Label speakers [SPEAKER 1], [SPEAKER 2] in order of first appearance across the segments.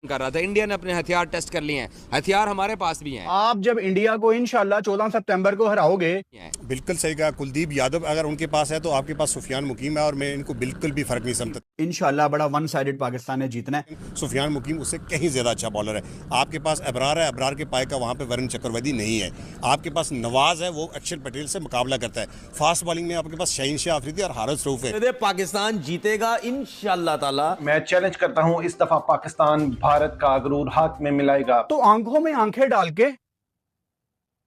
[SPEAKER 1] कर रहा था। इंडिया ने अपने हथियार टेस्ट कर लिए हैं, हथियार हमारे पास भी हैं।
[SPEAKER 2] आप जब इंडिया को इंशाल्लाह 14 सितंबर को हराओगे।
[SPEAKER 3] बिल्कुल सही कहा कुलदीप यादव, अगर उनके पास है तो आपके पास सुफियान मुकीम है, और मैं इनको बिल्कुल भी फर्क नहीं समझता।
[SPEAKER 2] इंशाल्लाह बड़ा वन साइडेड पाकिस्तान ने जीतना है।
[SPEAKER 3] सुफियान मुकीम उससे कहीं ज्यादा अच्छा बॉलर है। आपके पास अबरार है, अबरार के पाए का वहाँ पे वरुण चक्रवर्ती नहीं है। आपके पास नवाज है, वो अक्षर पटेल से मुकाबला करता है। फास्ट बॉलिंग में आपके पास शाहीन शाह अफरीदी और हारिस रऊफ है।
[SPEAKER 4] पाकिस्तान जीतेगा इंशाअल्लाह ताला।
[SPEAKER 5] मैं चैलेंज करता हूं, इस दफा पाकिस्तान भारत का गरूर हाथ में मिलाएगा।
[SPEAKER 2] तो आंखों में आंखें डाल के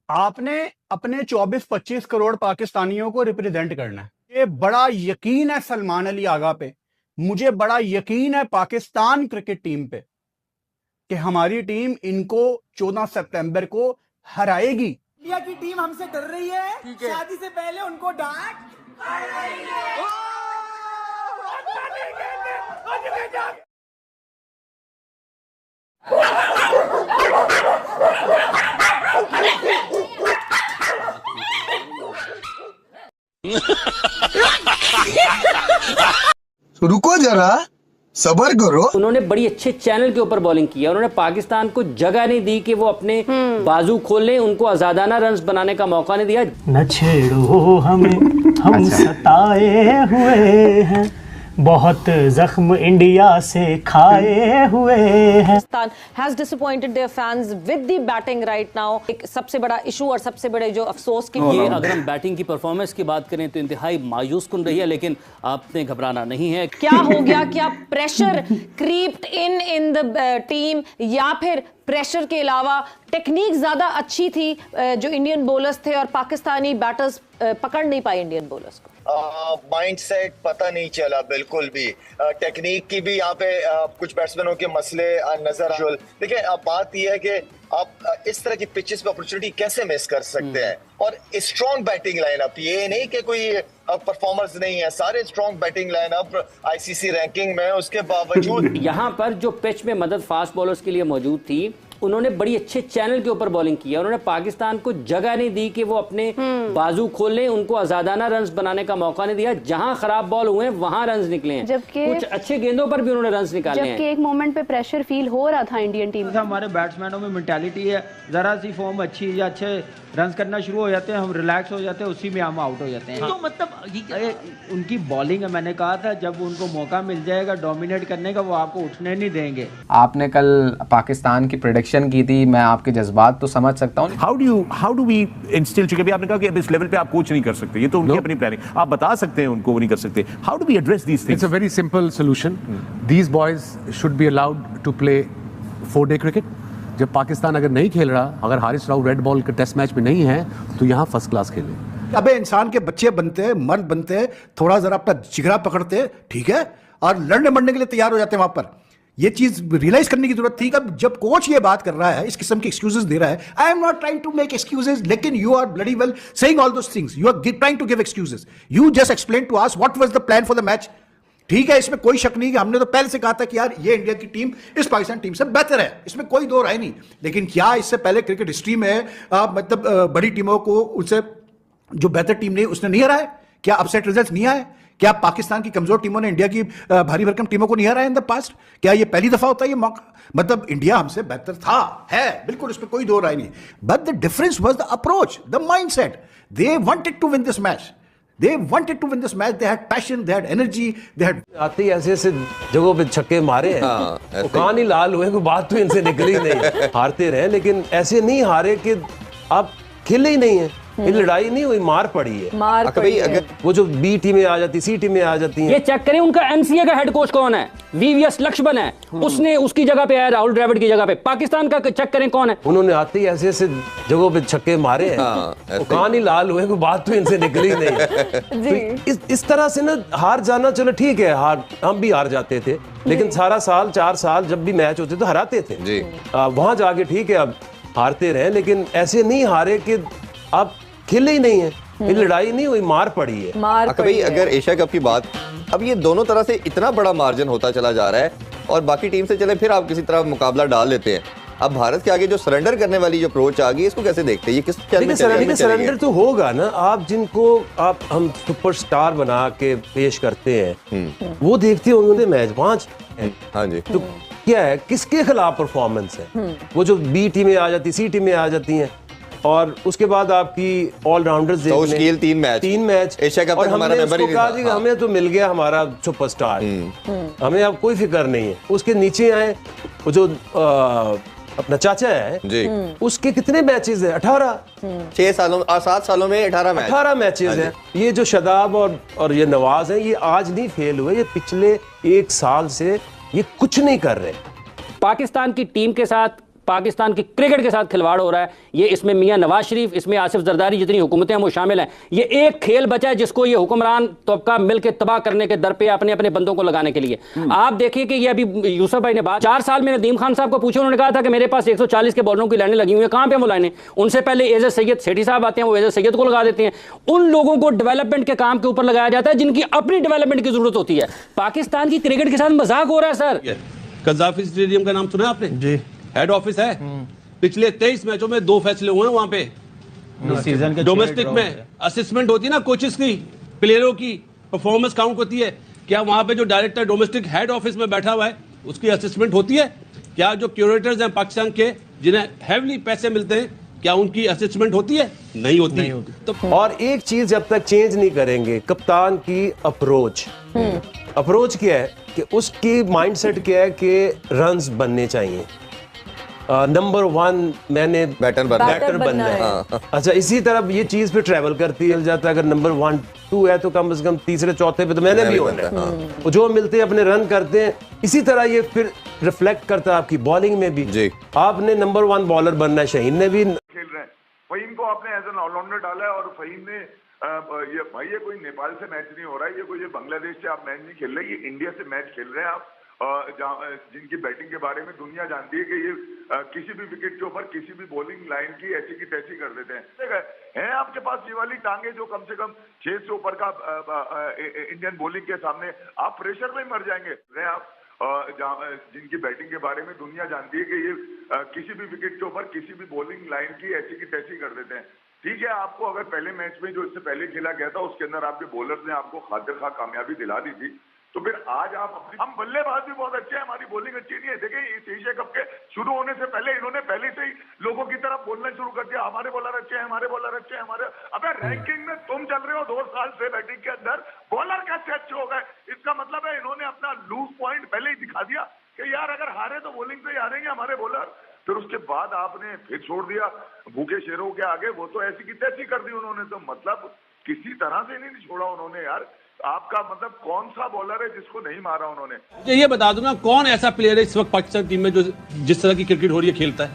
[SPEAKER 2] आपने अपने 24-25 करोड़ पाकिस्तानियों को रिप्रेजेंट करना है। ये बड़ा यकीन है सलमान अली आगा पे, मुझे बड़ा यकीन है पाकिस्तान क्रिकेट टीम पे कि हमारी टीम इनको 14 सितंबर को हराएगी।
[SPEAKER 6] इंडिया की टीम हमसे डर रही है, शादी से पहले उनको डांट।
[SPEAKER 7] रुको जरा, सबर करो।
[SPEAKER 8] उन्होंने बड़ी अच्छे चैनल के ऊपर बॉलिंग की है। उन्होंने पाकिस्तान को जगह नहीं दी कि वो अपने बाजू खोलें, उनको आजादाना रन्स बनाने का मौका नहीं दिया।
[SPEAKER 9] न छेड़ो हमें, हम सताए हुए हैं, बहुत जख्म इंडिया से खाए हुए हैं।
[SPEAKER 10] Pakistan has disappointed their fans with the batting right now। एक सबसे बड़ा इशू और सबसे बड़े जो अफसोस की
[SPEAKER 8] ये अगर हम बैटिंग की परफॉर्मेंस की बात करें तो इंतहाई मायूस कुन रही है, लेकिन आपने घबराना नहीं है।
[SPEAKER 10] क्या हो गया, क्या pressure creeped in the team, या फिर प्रेशर के अलावा टेक्निक ज्यादा अच्छी थी जो इंडियन बॉलर्स थे और पाकिस्तानी बैटर्स पकड़ नहीं पाए इंडियन बॉलर्स को।
[SPEAKER 11] माइंडसेट पता नहीं चला बिल्कुल भी। टेक्निक की भी यहाँ पे कुछ बैट्समैनों के मसले नजर आए। देखिए अब बात यह है कि आप इस तरह की पिचेस पे अपॉर्चुनिटी कैसे मिस कर सकते हैं, और स्ट्रॉन्ग बैटिंग लाइनअप, ये नहीं कि कोई परफॉर्मर्स नहीं है, सारे strong batting lineup ICC ranking में, उसके बावजूद
[SPEAKER 8] यहाँ पर जो पिच में मदद फास्ट बॉलर्स के लिए मौजूद थी, उन्होंने बड़ी अच्छे चैनल के ऊपर बॉलिंग की है। उन्होंने पाकिस्तान को जगह नहीं दी कि वो अपने बाजू खोलें, उनको आजादाना रन्स बनाने का मौका नहीं दिया। जहां खराब बॉल हुए वहां रन्स निकले हैं,
[SPEAKER 12] जबकि
[SPEAKER 8] कुछ अच्छे गेंदों पर भी उन्होंने रन्स निकाले हैं।
[SPEAKER 12] जबकि एक मोमेंट पे प्रेशर फील हो रहा था इंडियन टीम।
[SPEAKER 13] हमारे बैट्समैनों में मेंटालिटी है, जरा सी फॉर्म अच्छी या अच्छे रन्स करना शुरू हो जाते हैं, हम रिलैक्स हो जाते हैं, उसी में हम आउट हो जाते हैं। तो मतलब उनकी बॉलिंग है, मैंने कहा था जब उनको मौका मिल जाएगा डोमिनेट करने का, वो आपको उठने नहीं देंगे।
[SPEAKER 14] आपने कल पाकिस्तान की प्रेडिक्शन की थी, मैं आपके जज्बात तो समझ सकता हूँ।
[SPEAKER 15] हाउ डू वी इंस्टिल, चूंकि अभी आपने कहा कि अब इस लेवल पे आप कोच नहीं कर सकते, ये तो उनकी अपनी प्लानिंग, आप बता सकते हैं उनको वो नहीं कर सकते। How do we address these things?
[SPEAKER 16] It's a very simple solution. These boys should be allowed to play 4-डे क्रिकेट। जब पाकिस्तान अगर नहीं खेल रहा, अगर हारिस राव रेड बॉल के टेस्ट मैच में नहीं है, तो यहाँ फर्स्ट क्लास खेले।
[SPEAKER 2] अबे इंसान के बच्चे बनते हैं, मर्द बनते हैं, थोड़ा जरा अपना जिगरा पकड़ते हैं, ठीक है, और लड़ने मरने के लिए तैयार हो जाते हैं। वहां पर ये चीज रियलाइज करने की जरूरत थी। अब जब कोच ये बात कर रहा है, इस किस्म के एक्सक्यूजेस दे रहा है, I am not trying to make excuses, लेकिन you are bloody well saying all those things, you are trying to give excuses. You just explain to us what was the plan for the match. ठीक है, इसमें कोई शक नहीं कि हमने तो पहले से कहा था कि यार ये इंडिया की टीम इस पाकिस्तान टीम से बेहतर है, इसमें कोई दो राय नहीं। लेकिन क्या इससे पहले क्रिकेट हिस्ट्री में मतलब बड़ी टीमों को उससे जो बेहतर टीम नहीं उसने नहीं हराया? क्या अपसेट रिजल्ट नहीं आए? क्या पाकिस्तान की कमजोर टीमों ने इंडिया की भारी भरकम टीमों को नहीं हराया इन द पास्ट? क्या ये पहली दफा होता है ये मौका? मतलब इंडिया हमसे बेहतर था, है, बिल्कुल, इसमें कोई दो राय नहीं। But the difference was the approach, the mindset. They wanted to win this match, they wanted to win this match, they had passion, they had energy, they had
[SPEAKER 4] आते ही ऐसे ऐसे जगहों पे छक्के मारे हैं। वो कान ही लाल हुए, कोई बात तो इनसे निकली नहीं। हारते रहे, लेकिन ऐसे नहीं हारे कि आप खेले ही नहीं है। ये लड़ाई नहीं हुई, मार पड़ी है।
[SPEAKER 10] मार पड़ी है।
[SPEAKER 4] अगर वो जो बी टीमें आ जाती, सी टीमें आ जाती हैं।
[SPEAKER 8] ये चेक करें उनका एमसीए का हेड कोच कौन है, वीवीएस लक्ष्मण है, उसने उसकी जगह पे आया राहुल द्रविड़ की जगह पे। पाकिस्तान का चेक करें कौन है।
[SPEAKER 4] उन्होंने आते ही ऐसे ऐसे जगहों पे छक्के मारे हैं। वो कान ही लाल हुए, कोई बात तो इनसे निकली नहीं। तो इस तरह से ना हार जाना, चलो ठीक है, हार हम भी हार जाते थे, लेकिन सारा साल 4 साल जब भी मैच होते तो हराते थे। वहां जाके ठीक है अब हारते रहे, लेकिन ऐसे नहीं हारे कि आप खेले ही नहीं है। ये लड़ाई नहीं हुई, मार पड़ी है।
[SPEAKER 11] भाई अगर एशिया कप की बात, अब ये दोनों तरह से इतना बड़ा मार्जिन होता चला जा रहा है, और बाकी टीम से चले फिर आप किसी तरह मुकाबला डाल लेते हैं। अब भारत के आगे जो सरेंडर करने वाली जो अप्रोच आ गई, इसको कैसे देखते हैं? ये किस
[SPEAKER 4] सरेंडर तो होगा ना। आप जिनको हम सुपरस्टार बना के पेश करते हैं, वो देखते होंगे मैच 5।
[SPEAKER 11] हाँ जी।
[SPEAKER 4] तो क्या है, किसके खिलाफ परफॉर्मेंस है। वो जो बी टीमें आ जाती, सी टीमें आ जाती हैं, और उसके बाद आपकी ऑलराउंडर्स
[SPEAKER 17] तीन मैच एशिया कप तक हमारा मेंबर ही नहीं था।
[SPEAKER 4] जी हमें तो मिल गया हमारा सुपरस्टार, हमें अब कोई फिक्र नहीं है। उसके नीचे आए वो जो अपना चाचा है जी, उसके कितने मैचेस हैं? 18
[SPEAKER 17] 7 सालों में 18
[SPEAKER 4] मैचेस हैं। ये जो शदाब और ये नवाज हैं, ये आज नहीं फेल हुए, ये पिछले 1 साल से ये कुछ नहीं कर रहे।
[SPEAKER 8] पाकिस्तान की टीम के साथ, पाकिस्तान की क्रिकेट के साथ खिलवाड़ हो रहा है। ये इसमें मियां नवाज शरीफ, इसमें आसिफ जरदारी, जितनी हुकूमतें हैं वो शामिल हैं। ये एक खेल बचा है जिसको ये हुक्मरान तबका मिलकर तबाह करने के दर पे अपने अपने बंदों को लगाने के लिए। आप देखिए कि ये अभी यूसुफ भाई ने बात 4 साल में नदीम खान साहब को पूछा, उन्होंने कहा था कि मेरे पास 140 के बॉलरों की लाइनें लगी हुई है। कहां पे वो लाइनें? उनसे पहले एजाज सैयद सेठी साहब आते हैं, वो एजाज सैयद को लगा देते हैं। उन लोगों को डेवलपमेंट के काम के ऊपर लगाया जाता है जिनकी अपनी डेवलपमेंट की जरूरत होती है। पाकिस्तान की क्रिकेट के साथ मजाक हो रहा है सर।
[SPEAKER 18] कज़ाफी स्टेडियम का नाम सुना आपने? जी, हेड ऑफिस है। पिछले 23 मैचों में 2 फैसले हुए हैं वहां पे। सीजन के डोमेस्टिक में असेसमेंट होती है ना, कोचेस की, प्लेयरों की परफॉर्मेंस काउंट होती है। क्या वहां पे जो डायरेक्टर डोमेस्टिक हेड ऑफिस में बैठा हुआ है उसकी असेसमेंट होती है? क्या जो क्यूरेटर्स हैं पाकिस्तान के, जिन्हें हैवली पैसे मिलते हैं, क्या उनकी असेसमेंट होती है? नहीं होती।
[SPEAKER 4] तो और एक चीज जब तक चेंज नहीं करेंगे, कप्तान की अप्रोच क्या है कि उसकी माइंडसेट क्या है कि रन्स बनने चाहिए। नंबर 1 मैंने बैटर बनना है। अच्छा, इसी तरह ये चीज फिर ट्रैवल करती है जाता है। अगर नंबर 1, 2 है तो कम से कम तीसरे चौथे पे तो मैंने भी होना है। जो मिलते हैं अपने रन करते हैं। इसी तरह ये फिर रिफ्लेक्ट करता है आपकी बॉलिंग में भी। आपने नंबर 1 बॉलर बनना है। शाहीन ने भी
[SPEAKER 19] खेल रहे हैं, फहीम को आपने एज एन ऑलराउंडर डाला है, और फहीम ने ये कोई नेपाल से मैच नहीं हो रहा है, ये कोई बांग्लादेश से आप मैच नहीं खेल रहे, ये इंडिया से मैच खेल रहे हैं आप, जिनकी बैटिंग के बारे में दुनिया जानती है कि ये किसी भी विकेट के ऊपर किसी भी बॉलिंग लाइन की ऐसी की तैसी कर देते हैं आपके पास ये वाली टांगे जो कम से कम 6 से ऊपर का इंडियन बॉलिंग के सामने आप प्रेशर में मर जाएंगे। आप जिनकी बैटिंग के बारे में दुनिया जानती है कि ये किसी भी विकेट के ऊपर किसी भी बॉलिंग लाइन की ऐसी की तैसी कर देते हैं। ठीक है, आपको अगर पहले मैच में जो इससे पहले खेला गया था उसके अंदर आपके बॉलर्स ने आपको खातिर खा कामयाबी दिला दी थी, तो फिर आज हम बल्लेबाज भी बहुत अच्छे हैं, हमारी बॉलिंग अच्छी नहीं है। देखिए, इस एशिया कप के शुरू होने से पहले इन्होंने पहले से ही लोगों की तरफ बोलना शुरू कर दिया, हमारे बॉलर अच्छे हैं, हमारे बॉलर अच्छे हैं, हमारे। अबे रैंकिंग में तुम चल रहे हो 2 साल से बैटिंग के अंदर, बॉलर कैसे अच्छे हो गए? इसका मतलब है इन्होंने अपना लूज पॉइंट पहले ही दिखा दिया कि यार अगर हारे तो बॉलिंग से ही हारेंगे हमारे बॉलर। फिर उसके बाद आपने फिर छोड़ दिया भूखे शेरों के आगे, वो तो ऐसी की तैसी कर दी उन्होंने। तो मतलब किसी तरह से नहीं छोड़ा उन्होंने यार। आपका मतलब कौन सा बॉलर है जिसको नहीं मारा उन्होंने?
[SPEAKER 18] मुझे ये बता दो ना, कौन ऐसा प्लेयर है इस वक्त पाकिस्तान टीम में जो जिस तरह की क्रिकेट हो रही है खेलता है?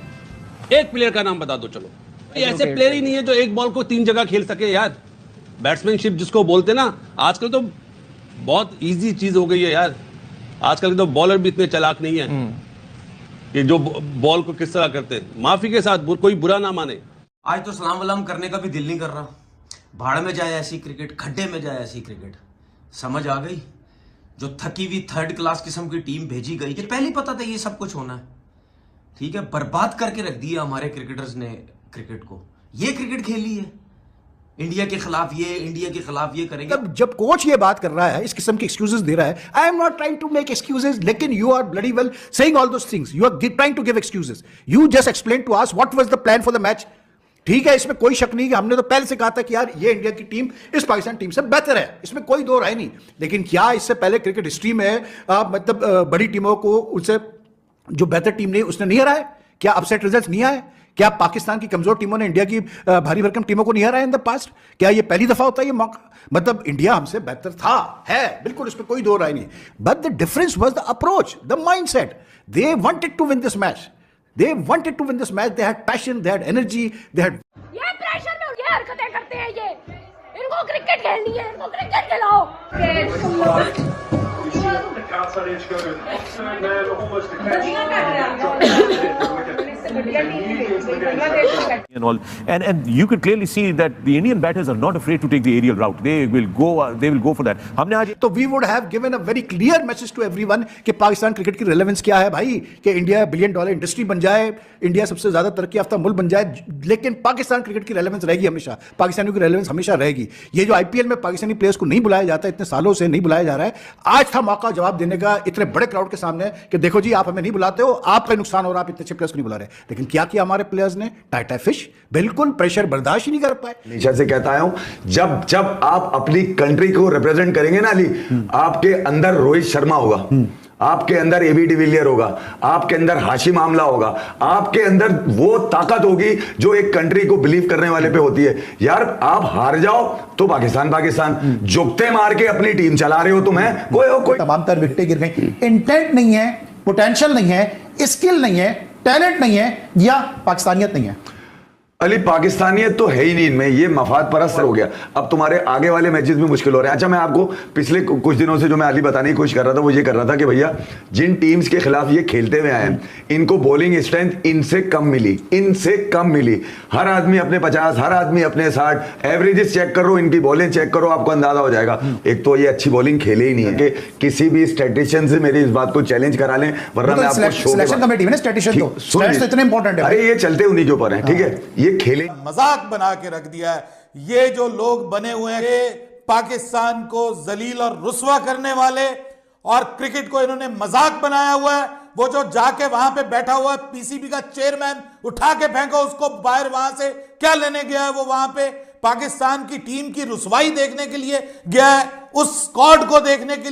[SPEAKER 18] एक प्लेयर का नाम बता दो। चलो, ऐसे प्लेयर ही नहीं है जो एक बॉल को 3 जगह खेल सके यार। बैट्समैनशिप जिसको बोलते ना, आजकल तो बहुत इजी चीज हो गई है यार। आजकल तो बॉलर भी इतने चालाक नहीं है कि जो बॉल को किस तरह करते हैं। माफी के साथ कोई बुरा ना माने।
[SPEAKER 20] आज तो सलाम वलाम करने का भी दिल नहीं कर रहा। भाड़ में जाए ऐसी क्रिकेट, खड्डे में जाए ऐसी क्रिकेट। समझ आ गई? जो थकी हुई 3rd क्लास किस्म की टीम भेजी गई, ये पहले ही पता था ये सब कुछ होना है। ठीक है, बर्बाद करके रख दिया हमारे क्रिकेटर्स ने क्रिकेट को। ये क्रिकेट खेली है इंडिया के खिलाफ, ये इंडिया के खिलाफ ये करेंगे।
[SPEAKER 2] जब कोच ये बात कर रहा है, इस किस्म की एक्सक्यूजेस दे रहा है, I am not trying to make excuses, लेकिन you are bloody well saying all those things. You are trying to give excuses. You just explain to us what was the plan for the match. ठीक है, इसमें कोई शक नहीं कि हमने तो पहले से कहा था कि यार ये इंडिया की टीम इस पाकिस्तान टीम से बेहतर है, इसमें कोई दो राय नहीं। लेकिन क्या इससे पहले क्रिकेट हिस्ट्री में मतलब बड़ी टीमों को उससे जो बेहतर टीम नहीं उसने नहीं हराया? क्या अपसेट रिजल्ट नहीं आए? क्या पाकिस्तान की कमजोर टीमों ने इंडिया की भारी भरकम टीमों को नहीं हराया इन द पास्ट? क्या ये पहली दफा होता है ये मौका? मतलब इंडिया हमसे बेहतर था, है, बिल्कुल, इसमें कोई दो राय नहीं। But the difference was the approach, the mindset. They wanted to win this match. They wanted to win this match. They had passion, they had energy, they had.
[SPEAKER 21] ये प्रेशर में ये हरकतें करते हैं ये। इनको क्रिकेट खेलनी है, इनको क्रिकेट खिलाओ।
[SPEAKER 15] and all, and you could clearly see that the Indian batters are not afraid to take the aerial route. They will go for that. हमने आज
[SPEAKER 2] तो we would have given a very clear message to everyone कि Pakistan cricket की relevance क्या है भाई, कि India $1 billion industry बन जाए, इंडिया सबसे ज्यादा तरक्की याफ्ता मुल्क बन जाए, लेकिन पाकिस्तान क्रिकेट की रेलेवेंस रहेगी हमेशा, पाकिस्तानियों की रेलेवेंस हमेशा रहेगी। ये जो आईपीएल में पाकिस्तानी प्लेयर्स को नहीं बुलाया जाता, इतने सालों से नहीं बुलाया जा रहा है, आज था मौका जवाब देने का इतने बड़े क्राउड के सामने कि देखो जी आप हमें नहीं बुलाते हो, आपका नुकसान हो रहा, आप इतने अच्छे प्लेयर्स को नहीं बुला रहे। लेकिन क्या किया हमारे प्लेयर्स ने? टाइट फिश, बिल्कुल प्रेशर बर्दाश्त ही नहीं कर पाए।
[SPEAKER 1] नीचा से कहता हूं, जब आप अपनी कंट्री को रिप्रेजेंट करेंगे ना अली, आपके अंदर रोहित शर्मा होगा, आपके अंदर एबी डिविलियर होगा, आपके अंदर हाशिम आमला होगा, आपके अंदर वो ताकत होगी जो एक कंट्री को बिलीव करने वाले पे होती है। यार आप हार जाओ तो पाकिस्तान जुगते मार के अपनी टीम चला रहे हो तुम, है कोई
[SPEAKER 22] तमाम तर विकेटें गिर गई। इंटेंट नहीं है, पोटेंशियल नहीं है, स्किल नहीं है, टैलेंट नहीं है, या पाकिस्तानियत नहीं है।
[SPEAKER 1] अली पाकिस्तानियत तो है ही नहीं इनमें, ये मफाद परस्त हो गया। अब तुम्हारे आगे वाले मैचेस में मुश्किल हो रहे हैं। अच्छा मैं आपको पिछले कुछ दिनों से जो मैं अली बताने की कोशिश कर रहा था वो ये कर रहा था कि भैया जिन टीम्स के खिलाफ ये खेलते हुए आए हैं, इनको बॉलिंग स्ट्रेंथ इनसे कम मिली। हर आदमी अपने 50, हर आदमी अपने 60, एवरेजेस चेक करो, इनकी बॉलिंग चेक करो, आपको अंदाजा हो जाएगा। एक तो ये अच्छी बॉलिंग खेले ही नहीं है कि किसी भी स्टैटिस्टिशियन से मेरी इस बात को चैलेंज करा लें, वरना मैं आपको
[SPEAKER 22] सिलेक्शन कमेटी में ना स्टैटिस्टिशियन तो स्टैट्स तो इतने इंपॉर्टेंट है।
[SPEAKER 1] अरे ये चलते उन्हीं के ऊपर है, ठीक है, ये खेले
[SPEAKER 23] मजाक बना के रख दिया है। ये जो लोग बने हुए हैं पाकिस्तान को जलील और रुस्वा करने वाले, और क्रिकेट को इन्होंने मजाक बनाया हुआ है। वो जो जाके वहां पे बैठा हुआ है पीसीबी का चेयरमैन, उठा के फेंको उसको बाहर, वहां से क्या लेने गया है वो? वहां पे पाकिस्तान की टीम की रुसवाई देखने के लिए गया है, उस स्क्वाड को देखने के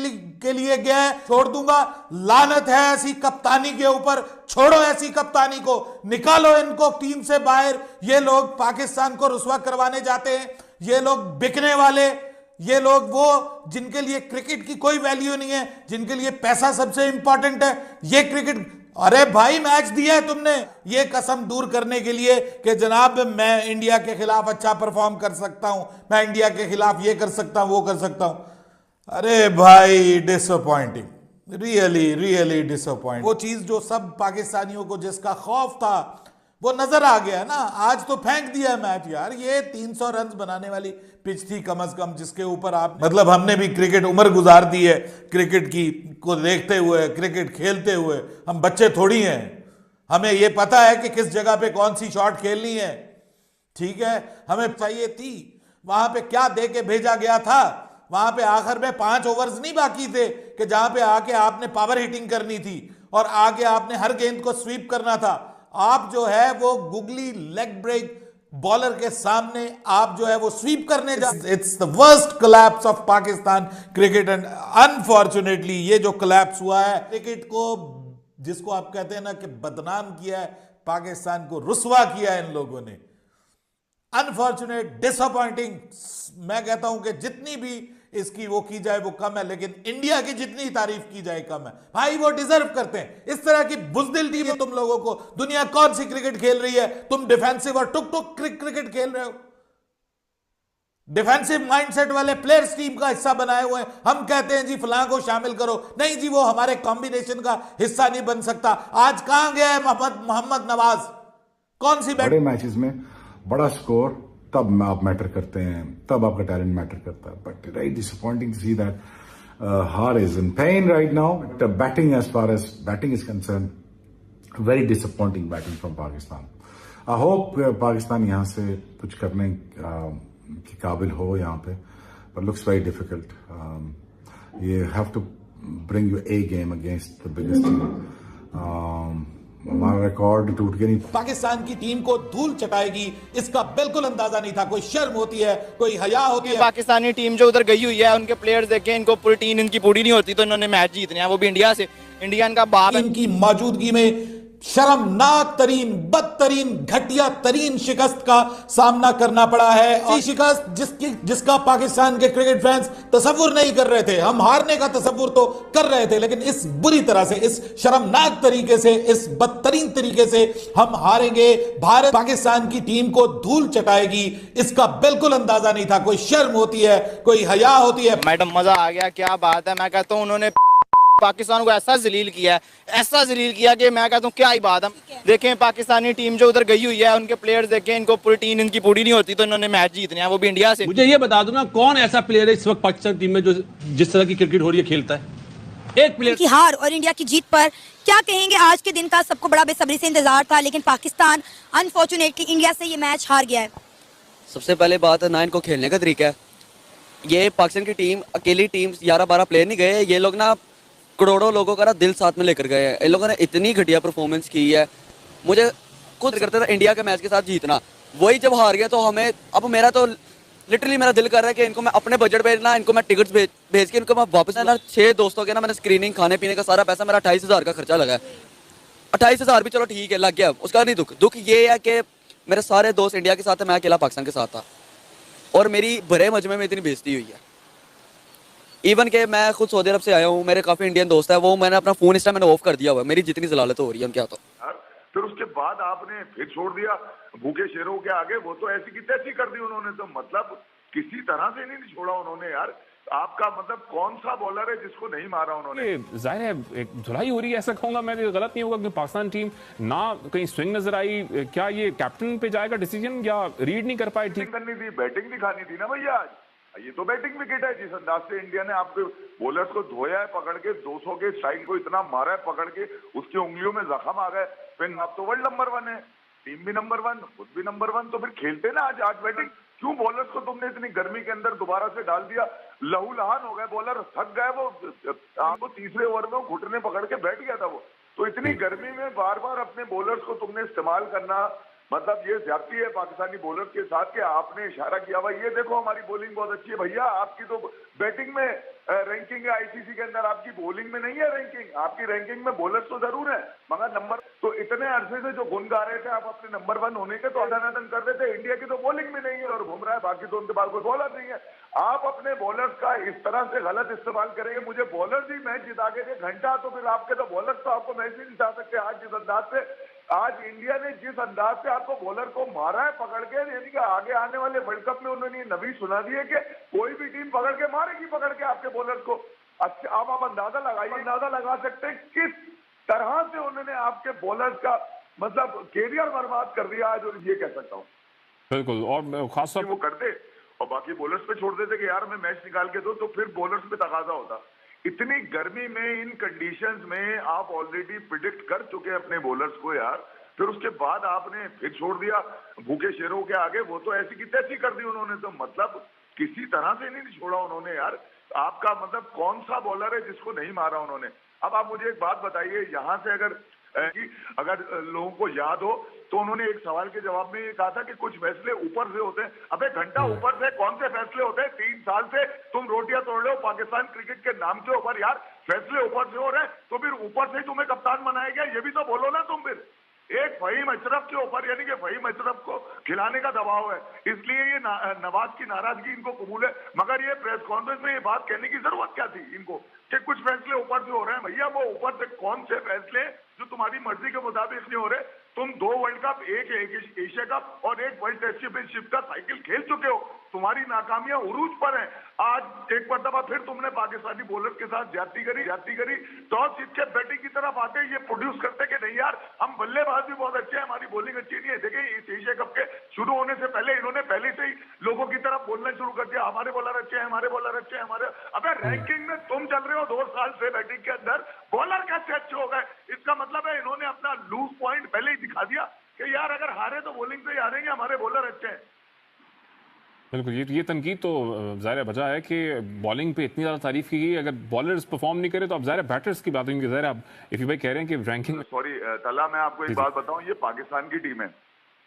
[SPEAKER 23] लिए गया है। छोड़ दूंगा, लानत है ऐसी कप्तानी के ऊपर, छोड़ो ऐसी कप्तानी को, निकालो इनको टीम से बाहर। ये लोग पाकिस्तान को रुसवा करवाने जाते हैं, ये लोग बिकने वाले, ये लोग वो जिनके लिए क्रिकेट की कोई वैल्यू नहीं है, जिनके लिए पैसा सबसे इंपॉर्टेंट है। ये क्रिकेट, अरे भाई मैच दिया है तुमने ये कसम दूर करने के लिए कि जनाब मैं इंडिया के खिलाफ अच्छा परफॉर्म कर सकता हूं, मैं इंडिया के खिलाफ ये कर सकता हूं, वो कर सकता हूं। अरे भाई डिसअपॉइंटिंग, रियली डिसअपॉइंटिंग। वो चीज जो सब पाकिस्तानियों को जिसका खौफ था वो नजर आ गया ना। आज तो फेंक दिया मैच यार। ये 300 रन बनाने वाली पिच थी कम से कम, जिसके ऊपर आप मतलब हमने भी क्रिकेट उम्र गुजार दी है क्रिकेट की को देखते हुए, क्रिकेट खेलते हुए। हम बच्चे थोड़ी हैं, हमें ये पता है कि किस जगह पे कौन सी शॉट खेलनी है, ठीक है। हमें चाहिए थी वहां पे क्या दे के भेजा गया था। वहां पे आखिर में 5 ओवर्स नहीं बाकी थे कि जहां पे आके आपने पावर हिटिंग करनी थी और आके आपने हर गेंद को स्वीप करना था। आप जो है वो गुगली लेग ब्रेक बॉलर के सामने आप जो है वो स्वीप करने जा। It's the worst collapse of Pakistan cricket, and unfortunately ये जो कोलैप्स हुआ है क्रिकेट को, जिसको आप कहते हैं ना कि बदनाम किया है, पाकिस्तान को रुसवा किया है इन लोगों ने। Unfortunate, disappointing. मैं कहता हूं कि जितनी भी इसकी वो की जाए वो कम है, लेकिन इंडिया की जितनी तारीफ की जाए कम है। भाई वो डिजर्व करते हैं इस तरह की बुज़दिल टीम है तुम लोगों को। दुनिया कौन सी क्रिकेट खेल रही है, तुम डिफेंसिव और टुक टुक क्रिकेट खेल रहे हो। डिफेंसिव माइंडसेट वाले प्लेयर्स टीम का हिस्सा बनाए हुए हैं। हम कहते हैं जी फलां को शामिल करो, नहीं जी वो हमारे कॉम्बिनेशन का हिस्सा नहीं बन सकता। आज कहां गया है मोहम्मद नवाज? कौन सी
[SPEAKER 24] बड़े मैचेस में बड़ा स्कोर तब आप मैटर करते हैं, तब आपका टैलेंट मैटर करता है। But very disappointing to see that Har is in pain right now. The batting, as far as batting is concerned, very disappointing batting from Pakistan. I hope Pakistan यहाँ से कुछ करने की काबिल हो यहाँ पे, but looks very difficult. You have to bring your A game against the biggest team. हमारा रिकॉर्ड टूट के नहीं।
[SPEAKER 23] पाकिस्तान की टीम को धूल चटाएगी इसका बिल्कुल अंदाजा नहीं था। कोई शर्म होती है, कोई हया होती है।
[SPEAKER 25] पाकिस्तानी टीम जो उधर गई हुई है, उनके प्लेयर्स देखें, इनको पूरी टीम इनकी पूरी नहीं होती तो इन्होंने मैच जीतने हैं, वो भी इंडिया से। इंडिया इनका बाप है।
[SPEAKER 23] इनकी मौजूदगी में शर्मनाक तरीन, बदतरीन, घटिया तरीन शिकस्त का सामना करना पड़ा है। और शिकस्त जिसका पाकिस्तान के क्रिकेट फैंस तसव्वुर नहीं कर रहे थे। हम हारने का तसव्वुर तो कर रहे थे, लेकिन इस बुरी तरह से, इस शर्मनाक तरीके से, इस बदतरीन तरीके से हम हारेंगे। भारत पाकिस्तान की टीम को धूल चटाएगी इसका बिल्कुल अंदाजा नहीं था। कोई शर्म होती है, कोई हया होती है।
[SPEAKER 25] मैडम मजा आ गया, क्या बात है। मैं कहता हूं उन्होंने पाकिस्तान को ऐसा जलील किया है, ऐसा जलील किया कि मैं कहता हूँ क्या ही बात है। देखें पाकिस्तानी टीम जो उधर गई हुई है, उनके प्लेयर्स देखें, इनको प्रोटीन इनकी पूरी नहीं होती तो इन्होंने मैच जीतने हैं, वो भी इंडिया से।
[SPEAKER 18] मुझे ये बता दो ना, कौन ऐसा प्लेयर है इस वक्त पाकिस्तान टीम में जो जिस तरह की क्रिकेट हो रही है खेलता है? एक प्लेयर
[SPEAKER 3] की हार और इंडिया की जीत पर क्या कहेंगे? आज के दिन का सबको बड़ा बेसब्री से इंतजार था, लेकिन पाकिस्तान अनफॉर्चुनेटली इंडिया से ये मैच हार गया है।
[SPEAKER 5] सबसे पहले बात है ना इनको खेलने का तरीका है। ये पाकिस्तान की टीम अकेली टीम 11-12 प्लेयर नहीं गए, ये लोग ना करोड़ों लोगों का ना दिल साथ में लेकर गए हैं। इन लोगों ने इतनी घटिया परफॉर्मेंस की है, मुझे खुद करते था इंडिया के मैच के साथ जीतना, वही जब हार गया तो हमें अब मेरा तो लिटरली मेरा दिल कर रहा है कि इनको मैं अपने बजट पे ना इनको मैं टिकट्स भेज के इनको मैं वापस ना 6 दोस्तों के ना मैंने स्क्रीनिंग खाने पीने का सारा पैसा मेरा 28,000 का खर्चा लगा है। 28,000 भी चलो ठीक है लग गया, उसका नहीं दुख ये है कि मेरे सारे दोस्त इंडिया के साथ है, मैं अकेला पाकिस्तान के साथ था और मेरी भरे मजमे में इतनी बेइज्जती हुई है। इवन के मैं खुद सऊदी अरब से आया हूँ, मेरे काफी इंडियन दोस्त है, वो मैंने अपना फोन इस टाइम मैंने ऑफ कर दिया हुआ है, मेरी जितनी जलालत हो रही है उनके हाथों।
[SPEAKER 19] फिर उसके बाद आपने फिर छोड़ दिया भूखे शेरों के आगे, वो तो ऐसी की तैसी कर दी उन्होंने, तो मतलब किसी तरह से नहीं छोड़ा उन्होंने यार। आपका मतलब कौन सा बॉलर है जिसको नहीं मारा उन्होंने?
[SPEAKER 15] जाहिर है एक धुलाई हो रही है, ऐसा कहूंगा मैं, गलत नहीं होगा कि पाकिस्तान टीम ना कहीं स्विंग नजर आई। क्या ये कैप्टन पे जाएगा डिसीजन या रीड नहीं कर पाए ठीक
[SPEAKER 19] करनी थी, बैटिंग दिखानी थी ना भैया। आज ये तो बैटिंग विकेट है, जिस अंदाज से इंडिया ने आपके बॉलर्स को धोया है पकड़ के, 200 के स्ट्राइक को इतना मारा है पकड़ के, उसकी उंगलियों में जख्म आ गए। फिर अब तो वर्ल्ड नंबर 1 है, टीम भी नंबर 1, खुद भी नंबर 1, तो फिर खेलते ना आज बैटिंग। क्यों बॉलर्स को तुमने इतनी गर्मी के अंदर दोबारा से डाल दिया? लहू लहान हो गए बॉलर, थक गए वो, आपको तीसरे ओवर में घुटने पकड़ के बैठ गया था वो। तो इतनी गर्मी में बार बार अपने बॉलर्स को तुमने इस्तेमाल करना, मतलब ये ज्यादती है पाकिस्तानी बॉलर के साथ। कि आपने इशारा किया हुआ ये देखो हमारी बॉलिंग बहुत अच्छी है भैया, आपकी तो बैटिंग में रैंकिंग है आईसीसी के अंदर, आपकी बॉलिंग में नहीं है रैंकिंग। आपकी रैंकिंग में बॉलर्स तो जरूर है मगर नंबर, तो इतने अरसे से जो गुन गा रहे थे आप अपने नंबर 1 होने के, तो अदानादन कर रहे थे। इंडिया की तो बॉलिंग में नहीं है और घूम रहा है, बाकी तो उनके पास कोई बॉलर नहीं है। आप अपने बॉलर्स का इस तरह से गलत इस्तेमाल करेंगे, मुझे बॉलर्स ही मैच जिता के थे घंटा, तो फिर आपके तो बॉलर्स तो आपको मैच ही जिता सकते। आज जिस अंदाज से आज इंडिया ने जिस अंदाज से आपको बॉलर को मारा है पकड़ के, यानी कि आगे आने वाले वर्ल्ड कप में उन्होंने नबी सुना दी है कि कोई भी टीम पकड़ के मारेगी पकड़ के आपके बॉलर्स को। अच्छा अब आप अंदाजा लगा सकते हैं किस तरह से उन्होंने आपके बॉलर्स का मतलब कैरियर बर्बाद कर दिया आज, ये कह सकता हूँ।
[SPEAKER 15] बिल्कुल, और खास तौर
[SPEAKER 19] वो करते और बाकी बॉलर्स पे छोड़ देते कि यार मैं मैच निकाल के दो, तो फिर बॉलर्स पे तकाजा होता। इतनी गर्मी में इन कंडीशंस में आप ऑलरेडी प्रिडिक्ट कर चुके हैं अपने बॉलर्स को यार, फिर उसके बाद आपने फिर छोड़ दिया भूखे शेरों के आगे, वो तो ऐसी की तैसी कर दी उन्होंने। तो मतलब किसी तरह से नहीं छोड़ा उन्होंने यार। आपका मतलब कौन सा बॉलर है जिसको नहीं मारा उन्होंने? अब आप मुझे एक बात बताइए, यहाँ से अगर लोगों को याद हो तो उन्होंने एक सवाल के जवाब में ये कहा था कि कुछ फैसले ऊपर से होते हैं। अबे घंटा ऊपर से कौन से फैसले होते हैं? 3 साल से तुम रोटियां तोड़ रहे हो पाकिस्तान क्रिकेट के नाम के ऊपर यार, फैसले ऊपर से हो रहे हैं तो फिर ऊपर से तुम्हें कप्तान बनाया गया, ये भी तो बोलो ना तुम। फिर एक फहीम अशरफ के ऊपर, यानी कि फहीम अशरफ को खिलाने का दबाव है, इसलिए ये नवाज की नाराजगी इनको कबूल है। मगर ये प्रेस कॉन्फ्रेंस में ये बात कहने की जरूरत क्या थी इनको कि कुछ फैसले ऊपर से हो रहे हैं? भैया वो ऊपर से कौन से फैसले जो तुम्हारी मर्जी के मुताबिक नहीं हो रहे? तुम 2 वर्ल्ड कप, एक एशिया कप और एक वर्ल्ड टेस्ट चैंपियनशिप का साइकिल खेल चुके हो, तुम्हारी नाकामियां उरूज पर हैं। आज एक मरतबा फिर तुमने पाकिस्तानी बॉलर के साथ ज्यादती करी, टॉस जीत के बैटिंग की तरफ आते ये प्रोड्यूस करते कि नहीं यार हम बल्लेबाज भी बहुत अच्छे हैं, हमारी बॉलिंग अच्छी नहीं है। देखिए इस एशिया कप के शुरू होने से पहले इन्होंने पहले से ही लोगों की तरफ बोलना शुरू कर दिया, हमारे बॉलर अच्छे हैं, हमारे बॉलर अच्छे हैं, हमारे। अबे रैंकिंग में तुम चल रहे हो 2 साल से बैटिंग के अंदर, बॉलर कैसे अच्छे हो गए? इसका मतलब है इन्होंने अपना लूज पॉइंट पहले ही दिखा दिया कि यार अगर हारे तो बॉलिंग से ही हारेंगे, हमारे बॉलर अच्छे हैं।
[SPEAKER 15] बिल्कुल, ये तनकीद तो ज़ाहिर वजह है कि बॉलिंग पे इतनी ज़्यादा तारीफ की गई, अगर बॉलर्स परफॉर्म नहीं करे तो अब ज़ाहिर बैटर्स की बात होगी। ज़ाहिर आप इफ़ी भाई कह रहे हैं कि रैंकिंग,
[SPEAKER 19] सॉरी तला मैं आपको एक बात बताऊं, ये पाकिस्तान की टीम है,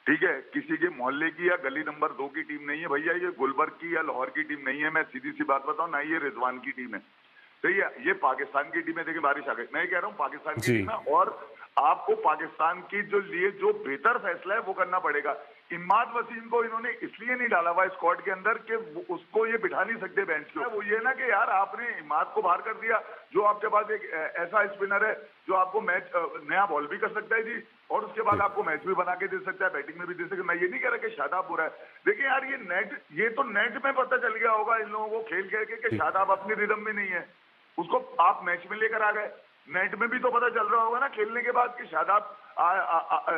[SPEAKER 19] ठीक है, किसी के मोहल्ले की या गली नंबर 2 की टीम नहीं है भैया, ये गुलबर्ग की या लाहौर की टीम नहीं है। मैं सीधी सी बात बताऊं, ना ये रिजवान की टीम है, सही है, ये पाकिस्तान की टीम है। देखिए बारिश आ गई, मैं कह रहा हूँ पाकिस्तान की टीम है और आपको पाकिस्तान की लिए जो बेहतर फैसला है वो करना पड़ेगा। इमाद वसीम को इन्होंने इसलिए नहीं डाला हुआ स्क्वाड के अंदर कि उसको ये बिठा नहीं सकते बेंच पे। वो ये ना कि यार आपने इमाद को बाहर कर दिया, जो आपके पास एक ऐसा स्पिनर है जो आपको मैच नया बॉल भी कर सकता है जी, और उसके बाद आपको मैच भी बना के दे सकता है, बैटिंग में भी दे सकता है। मैं ये नहीं कह रहा कि शादाब बुरा है, देखिए यार ये तो नेट में पता चल गया होगा इन लोगों को खेल खेल के कि शादाब अपनी रिदम में नहीं है। उसको आप मैच में लेकर आ गए। नेट में भी तो पता चल रहा होगा ना खेलने के बाद कि शादाब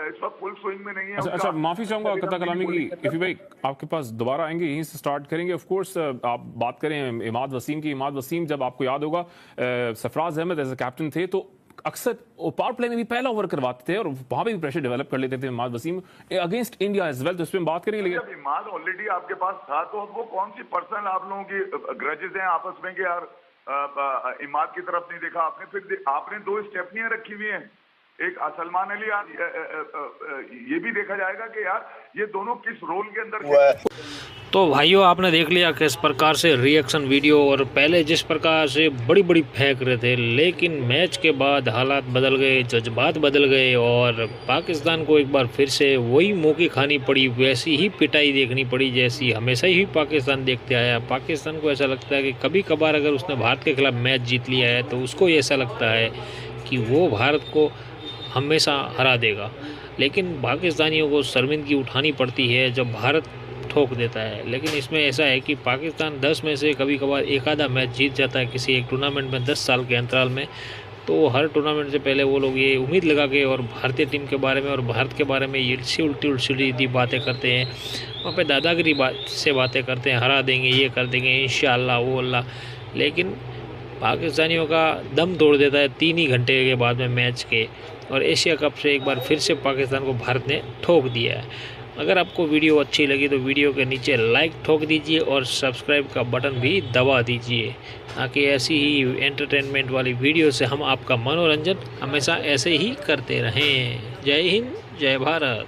[SPEAKER 19] इस वक्त फुल स्विंग में नहीं है।
[SPEAKER 15] अच्छा, माफी चाहूंगा कथा कलामी की। इफी भाई आपके पास दोबारा आएंगे, यहीं से स्टार्ट करेंगे। ऑफ कोर्स आप बात करें इमाद वसीम की। इमाद वसीम, जब आपको याद होगा Sarfaraz Ahmed as a captain थे तो अक्सर पावर प्ले में भी पहला ओवर करवाते थे और वहां पे भी प्रेशर डेवलप कर लेते थे Imad Wasim against India as well. तो इस पे बात करेंगे।
[SPEAKER 19] जब इमाद ऑलरेडी आपके पास था तो अब वो कौन सी पर्सनल आप लोगों की ग्रजेस हैं आपस में कि यार इमाद की तरफ नहीं देखा आपने, फिर आपने 2 स्टेपनियां रखी हुई हैं। एक सलमान अली, ये भी देखा जाएगा कि यार ये दोनों किस रोल के अंदर।
[SPEAKER 6] तो भाइयों, आपने देख लिया किस प्रकार से रिएक्शन वीडियो, और पहले जिस प्रकार से बड़ी बड़ी फेंक रहे थे, लेकिन मैच के बाद हालात बदल गए, जज्बात बदल गए और पाकिस्तान को एक बार फिर से वही मौकी खानी पड़ी, वैसी ही पिटाई देखनी पड़ी जैसी हमेशा ही पाकिस्तान देखते आया। पाकिस्तान को ऐसा लगता है कि कभी कभार अगर उसने भारत के खिलाफ मैच जीत लिया है तो उसको ऐसा लगता है कि वो भारत को हमेशा हरा देगा, लेकिन पाकिस्तानियों को शर्मिंदगी उठानी पड़ती है जब भारत ठोक देता है। लेकिन इसमें ऐसा है कि पाकिस्तान 10 में से कभी कभार एक आधा मैच जीत जाता है किसी एक टूर्नामेंट में 10 साल के अंतराल में, तो हर टूर्नामेंट से पहले वो लोग ये उम्मीद लगा के और भारतीय टीम के बारे में और भारत के बारे में ये उल्टी बातें करते हैं, वहाँ पे दादागिरी से बातें करते हैं, हरा देंगे, ये कर देंगे, इंशाअल्लाह वो अल्लाह। लेकिन पाकिस्तानियों का दम तोड़ देता है 3 ही घंटे के बाद में मैच के, और एशिया कप से एक बार फिर से पाकिस्तान को भारत ने ठोक दिया है। अगर आपको वीडियो अच्छी लगी तो वीडियो के नीचे लाइक ठोक दीजिए और सब्सक्राइब का बटन भी दबा दीजिए, ताकि ऐसी ही एंटरटेनमेंट वाली वीडियो से हम आपका मनोरंजन हमेशा ऐसे ही करते रहें। जय हिंद, जय भारत।